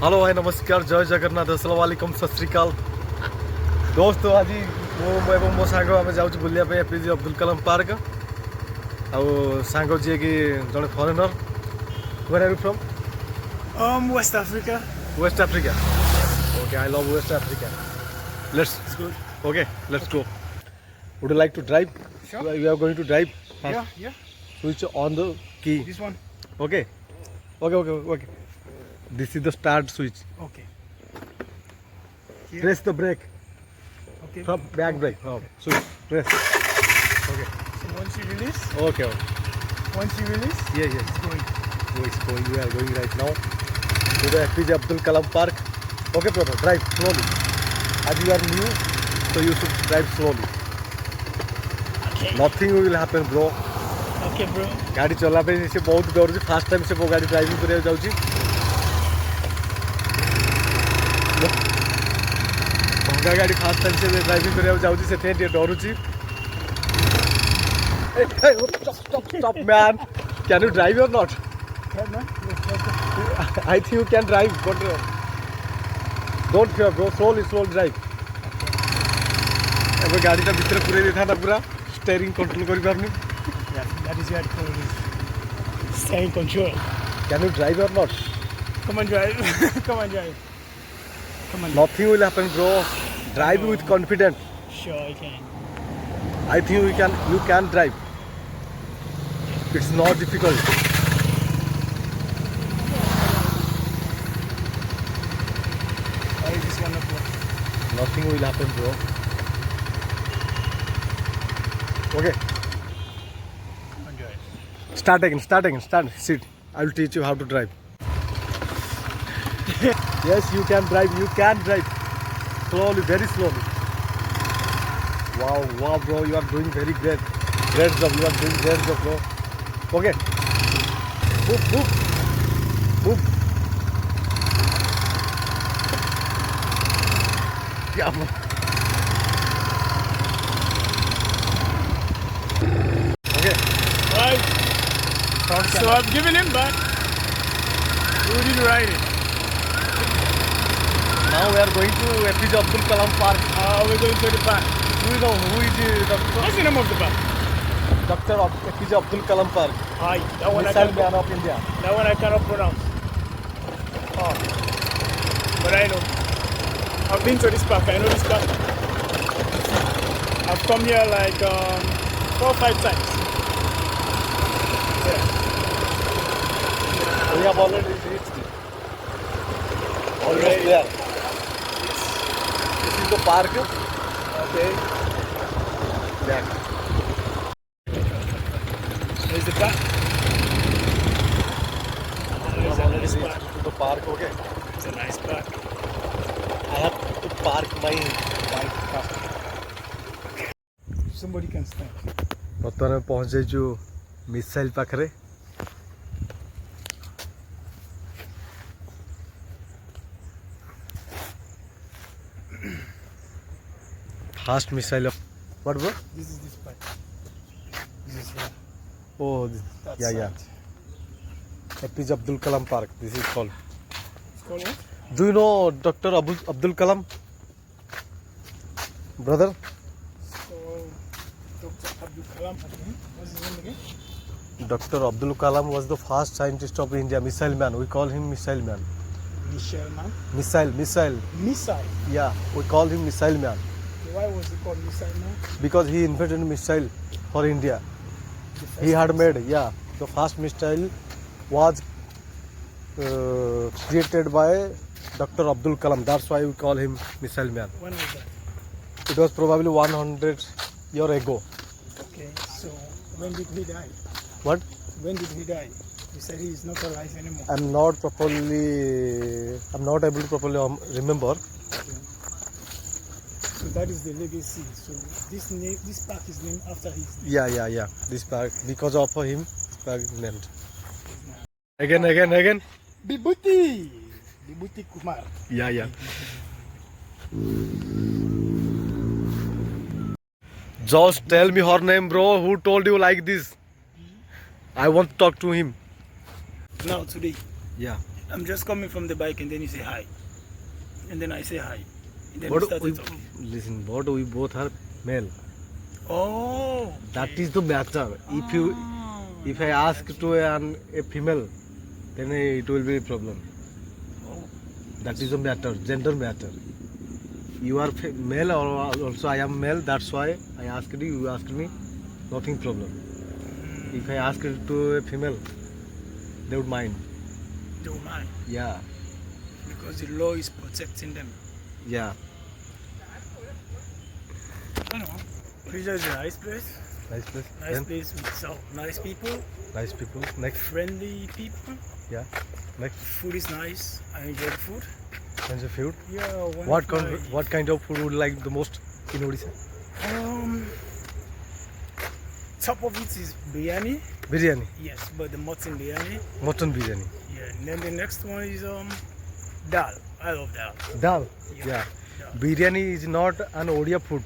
Hello भाई नमस्कार जय जगन्नाथ अस्सलाम वालेकुम सत श्री अकाल दोस्तों आज मो सांग आम जाऊँ बुलाया एपीजे अब्दुल कलाम पार्क आउ सांग जी कि जड़े foreigner where are you from West Africa. West Africa okay I love West Africa let's It's good. Okay let's go would you like to drive Sure. You are going to drive Yeah. Switch on the key This one. Okay okay okay okay this is the start switch Okay. Here. Press the brake Okay. from back brake switch press okay So once you release, okay it's yes going. oh, it's going we are going right now to the APJ Abdul Kalam Park okay brother drive slowly as you are new so you should drive slowly Okay. nothing will happen bro Okay, bro. गाड़ी चला पे से बहुत डर fast time से वो गाड़ी driving करने जाऊँ भंगा गाड़ी फास्ट टाइम से ड्राइविंग करने जाऊँ से डरुची stop man can you drive or not Yeah, man. Yes. I think you can drive but don't fear bro slowly drive अब गाड़ी टा भीतर पूरे देता था पूरा स्टीयरिंग कंट्रोल कर पारनी Yeah, that is your control. Stay in control. can you drive or not Come on, drive. Come on, drive. Come on. nothing will happen bro drive with confidence Sure, I can. I think you can drive it's not difficult Why is this one not working? nothing will happen bro okay Come on, drive. start again sit I will teach you how to drive yes you can drive slowly very slowly wow bro you are doing very great job you are doing great job bro okay move yeah okay Right. So I've given him back. Who didn't ride it? now we are going to APJ Abdul Kalam Park We're going to the back. do you know who is the doctor What's the name of the back? Dr. APJ Abdul Kalam Park Hi. That one I missile cannot. man of India That one I cannot pronounce. Oh. But I know. I've been to this park. I know this park. I've come here like 4 or 5 times. Yeah. we have already reached almost Already? there this is the park Okay. back There's the back. we There's have already this reached park. to the park okay It's a nice park. I have to park my bike first Somebody can stand. ବର୍ତ୍ତମାନ ପହଞ୍ଚି ଯାଇଛୁ missile ପାଖରେ fast missile what bro This is this park. This is here. oh That yeah side. APJ Abdul Kalam Park this is called It's called what? do you know Dr. Abdul Kalam brother So, Dr. Abdul Kalam again. What's his name again? Dr. Abdul Kalam was the first scientist of India missile man we call him missile man Michel man. missile Missile. yeah we call him missile man Okay, why was he called Missile man? because he invented missile for India. The first He had missile. made the first missile was created by Dr. Abdul Kalam. That's why we call him missile man. When was that? It was probably 100 years ago. Okay, so when did he die? But When did he die? You said he is not alive anymore. I'm not able to properly remember. Okay. So that is the legacy. So this park is named after his name. Yeah. This park because of him, this park is named. Again. Vibhuti Kumar. Yeah. Just tell me her name, bro. Who told you like this? I want to talk to him. Now today. Yeah. I'm just coming from the bike and then you say hi. And then I say hi. And then we But started we, talking. listen, but we both are male. Oh. That is the matter. If I ask to a female, then it will be a problem. Oh. That is the matter, gender matter. You are male or also I am male. That's why I asked you. You asked me. Nothing problem. If I ask to a female, they would mind. Don't mind. Yeah, Because the law is protecting them. yeah. I know. Abuja is a nice place. Nice place. Nice Then, place with some nice people, nice people. Next, friendly people. yeah. Next, Food is nice. I enjoy the food. and the food. Yeah. What kind of food would you like the most in Odisha? Top of it is biryani. Biryani, Yes, but the mutton biryani. mutton biryani, Yeah. And then the next one is dal. I love dal. dal. Yeah. Yeah. Dal. Biryani is not an Odia food.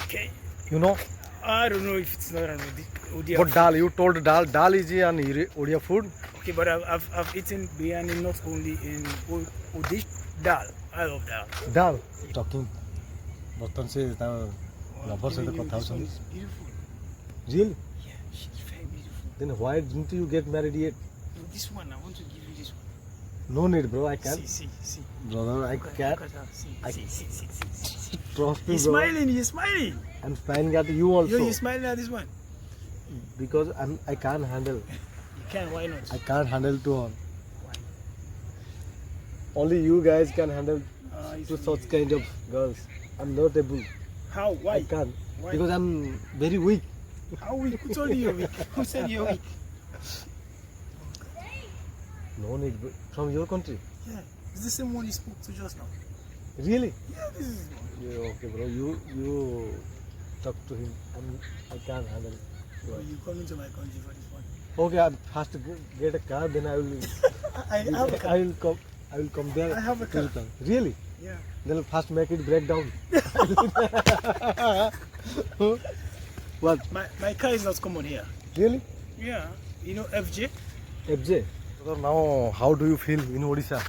Okay. You know. I don't know if it's not an Odia. But dal, you told dal. Dal is an Odia food. Okay, but I've eaten biryani not only in Odish. Dal. I love dal. Dal. Talking. बर्तन से lover से तो कथा This one होती. is beautiful. Really? Yeah, she's very beautiful. Then why didn't you get married yet? This one, I want to give you this one. No need, bro. I can't. See. Brother, I Look can't. at her. See. Trust me, He's bro. smiling. He's smiling. I'm smiling at you also. You're smiling at this one. Because I can't handle. You can. Why not? I can't handle to all. Only you guys can handle to such kind of girls. I'm not able. How? Why? I can't. Why? Because I'm very weak. How weak? Who told you you're weak? Who said you're weak? No need. Bro. From your country? Yeah. It's the same one you spoke to just now. Really? Yeah, this is one. Yeah, okay, bro. You talk to him. I can't handle. So you coming to my country for this one? Okay, I have to get a car. Then I will. I have a car. I will come there. I have a car. Really? Yeah. Then I'll first make it break down. What? My car is not common here. Really? Yeah. You know FJ? FJ. So now, how do you feel in Odisha?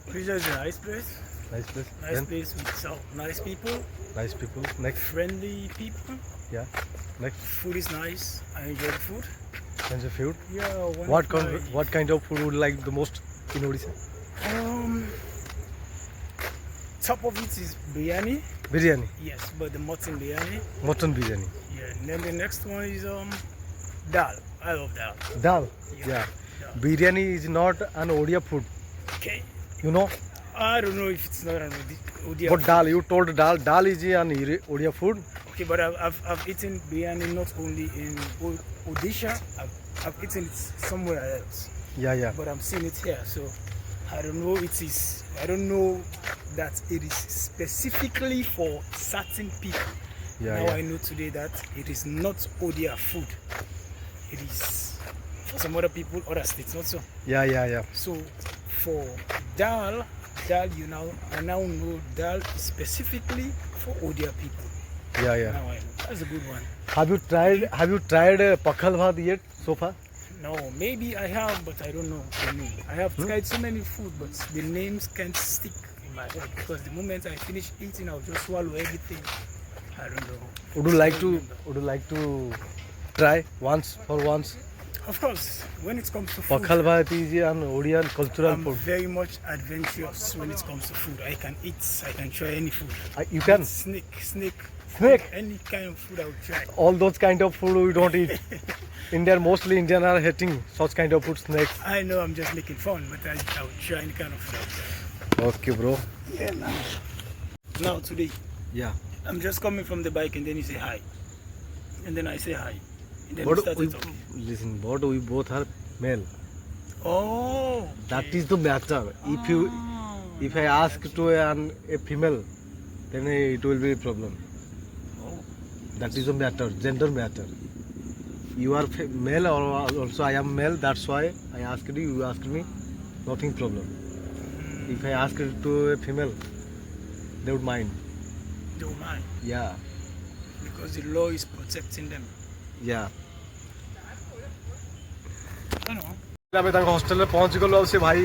Abuja is a nice place. Nice place. Nice Then, place with some nice people, nice people. Next, friendly people. yeah. Next, Food is nice. I enjoy the food. and the food. Yeah. What kind of food would you like the most in Odisha? Top of it is biryani. Biryani, Yes, but the mutton biryani. mutton biryani, Yeah. And then the next one is dal. I love dal. dal. Yeah. Yeah. Biryani is not an Odia food. Okay. You know. I don't know if it's not an Odia. But dal, you told dal. Dal is an Odia food. Okay, but I've eaten biryani not only in Odisha. I've eaten it somewhere else. Yeah. But I'm seeing it here, so I don't know I don't know that it is specifically for certain people. Yeah. Now I know today that it is not Odia food. It is for some other people, other states, not so. Yeah. So for dal, I now know dal is specifically for Odia people. Yeah. Now I know. That's a good one. Have you tried pakhal bhat yet so far? No, maybe I have, but I don't know the name. I have tried so many food, but the names can't stick in my head because the moment I finish eating, I'll just swallow everything. I don't know. Would you like to try once? Of course, when it comes to food, Pakhal bhat is an Odian cultural I'm food. very much adventurous when it comes to food. I can try any food. You can. Snake. Snake? Any kind of food I would try. All those kind of food we don't eat. Mostly Indian are hating such kind of food, snakes. I know I'm just making fun, but I would try any kind of food. Okay, bro. Yeah, now today, Yeah. I'm just coming from the bike and then you say hi. And then I say hi. And then we But started talking. we both are male. Oh. That is the matter. If I ask to a female, then it will be a problem. Oh. That is the matter, gender matter. You are male or also I am male. That's why I asked you. You asked me. Nothing problem. If I ask to a female, they would mind. Don't mind. Yeah. Because the law is protecting them. Yeah. I know. ଆମେ ତାଙ୍କ ହଷ୍ଟେଲରେ ପହଞ୍ଚି ଗଲୁ ଆଉ ସେ ଭାଇ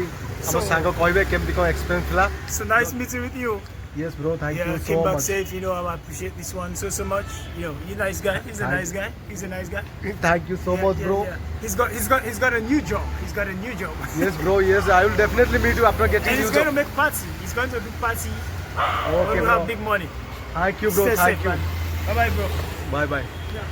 ଆମ ସାଙ୍ଗ କହିବେ କେମିତି କ'ଣ ଏକ୍ସପିରିଏନ୍ସ ଥିଲା। So nice meeting with you. Yes bro, thank Yeah, you so came back much. safe. You know, I appreciate this one so much. You know, he's a nice guy. He's a nice guy. He's a nice guy. Thank you so much bro. He's got a new job. He's got a new job. Yes bro, yes, I will definitely meet you after getting And you he's going to make party. He's going to do party. Okay when we bro. have big money. Thank you bro, Stay thank safe, you. man. Bye bye, bro. Bye bye.